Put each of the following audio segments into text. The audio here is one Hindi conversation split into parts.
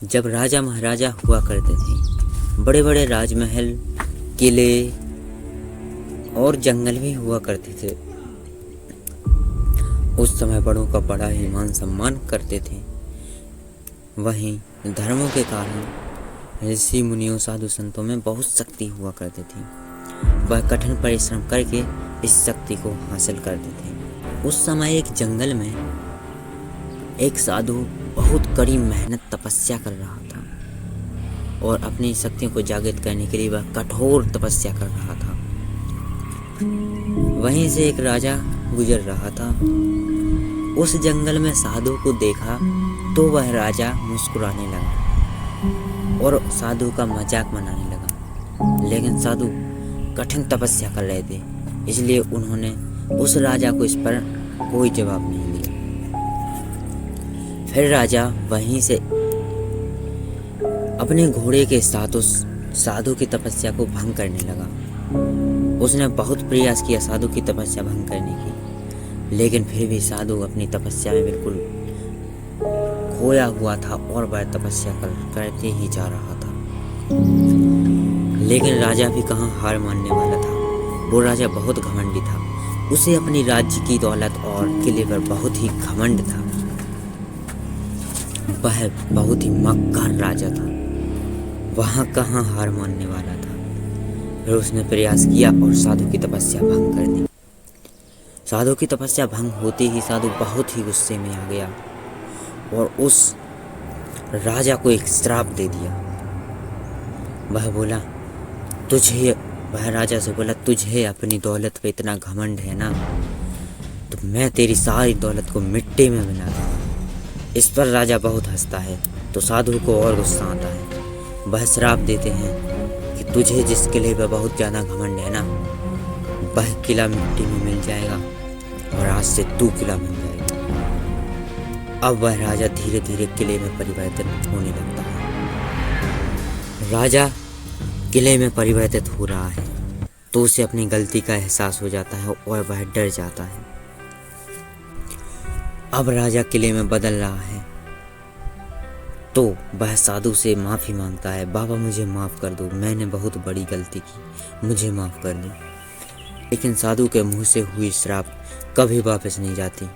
जब राजा महाराजा हुआ करते थे, बड़े बड़े राजमहल, किले और जंगल भी हुआ करते थे। उस समय बड़ों का बड़ा ही मान सम्मान करते थे। वहीं धर्मों के कारण ऋषि मुनियों साधु संतों में बहुत शक्ति हुआ करती थी। वह कठिन परिश्रम करके इस शक्ति को हासिल करते थे। उस समय एक जंगल में एक साधु बहुत कड़ी मेहनत तपस्या कर रहा था और अपनी शक्तियों को जागृत करने के लिए वह कठोर तपस्या कर रहा था। वहीं से एक राजा गुजर रहा था। उस जंगल में साधु को देखा तो वह राजा मुस्कुराने लगा और साधु का मजाक बनाने लगा। लेकिन साधु कठिन तपस्या कर रहे थे, इसलिए उन्होंने उस राजा को इस पर कोई जवाब नहीं दिया। फिर राजा वहीं से अपने घोड़े के साथ उस साधु की तपस्या को भंग करने लगा। उसने बहुत प्रयास किया साधु की तपस्या भंग करने की, लेकिन फिर भी साधु अपनी तपस्या में बिल्कुल खोया हुआ था और वह तपस्या करते ही जा रहा था। लेकिन राजा भी कहाँ हार मानने वाला था। वो राजा बहुत घमंडी था। उसे अपनी राज्य की दौलत और किले पर बहुत ही घमंड था। वह बहुत ही मक्कार राजा था। वहाँ कहाँ हार मानने वाला था। फिर उसने प्रयास किया और साधु की तपस्या भंग कर दी। साधु की तपस्या भंग होते ही साधु बहुत ही गुस्से में आ गया और उस राजा को एक श्राप दे दिया। वह राजा से बोला, तुझे अपनी दौलत पे इतना घमंड है ना, तो मैं तेरी सारी दौलत को मिट्टी में मिला दूंगा। इस पर राजा बहुत हंसता है तो साधु को और गुस्सा आता है। वह श्राप देते हैं कि तुझे जिस किले पर बहुत ज़्यादा घमंड है ना, वह किला मिट्टी में मिल जाएगा और आज से तू किला मिल जाएगा। अब वह राजा धीरे धीरे किले में परिवर्तित होने लगता है। राजा किले में परिवर्तित हो रहा है तो उसे अपनी गलती का एहसास हो जाता है और वह डर जाता है। अब राजा किले में बदल रहा है तो वह साधु से माफ़ी मांगता है, बाबा मुझे माफ़ कर दो, मैंने बहुत बड़ी गलती की, मुझे माफ़ कर दो। लेकिन साधु के मुंह से हुई श्राप कभी वापस नहीं जाती,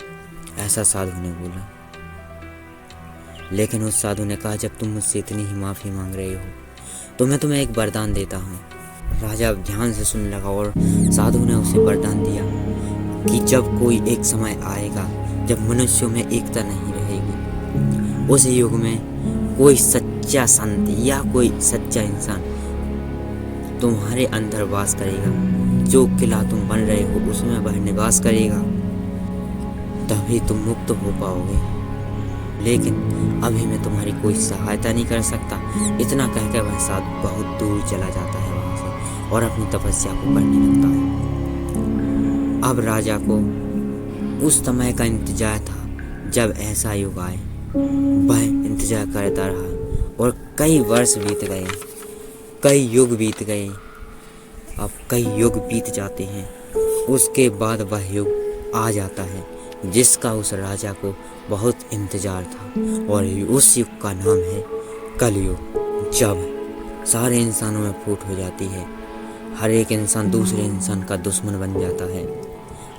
ऐसा साधु ने बोला। लेकिन उस साधु ने कहा, जब तुम मुझसे इतनी ही माफ़ी मांग रहे हो तो मैं तुम्हें एक वरदान देता हूँ। राजा ध्यान से सुनने लगा और साधु ने उसे वरदान दिया कि जब कोई एक समय आएगा जब मनुष्यों में एकता नहीं रहेगी, उस युग में कोई सच्चा संत या कोई सच्चा इंसान तुम्हारे अंदर वास करेगा। जो किला तुम बन रहे हो उसमें वह निवास करेगा, तभी तुम मुक्त हो पाओगे। लेकिन अभी मैं तुम्हारी कोई सहायता नहीं कर सकता। इतना कहकर वह साधु बहुत दूर चला जाता है वहाँ से और अपनी तपस्या को करने लगता है। अब राजा को उस समय का इंतजार था जब ऐसा युग आए। वह इंतजार करता रहा और कई वर्ष बीत गए, कई युग बीत गए। अब कई युग बीत जाते हैं, उसके बाद वह युग आ जाता है जिसका उस राजा को बहुत इंतजार था और उस युग का नाम है कलयुग। जब सारे इंसानों में फूट हो जाती है, हर एक इंसान दूसरे इंसान का दुश्मन बन जाता है।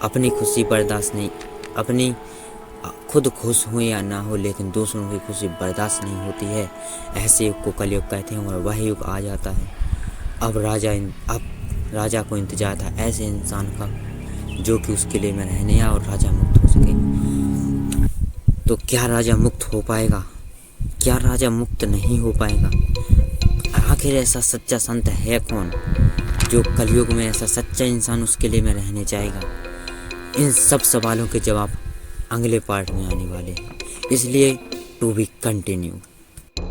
अपनी खुशी बर्दाश्त नहीं, अपनी खुद खुश हो या ना हो लेकिन दूसरों की खुशी बर्दाश्त नहीं होती है। ऐसे युग को कलयुग कहते हैं और वह युग आ जाता है। अब राजा को इंतजार था ऐसे इंसान का जो कि उस किले में रहने और राजा मुक्त हो सके। तो क्या राजा मुक्त हो पाएगा? क्या राजा मुक्त नहीं हो पाएगा? आखिर ऐसा सच्चा संत है कौन जो कलयुग में ऐसा सच्चा इंसान उस किले में रहने जाएगा? इन सब सवालों के जवाब अगले पार्ट में आने वाले हैं, इसलिए टू बी कंटिन्यू।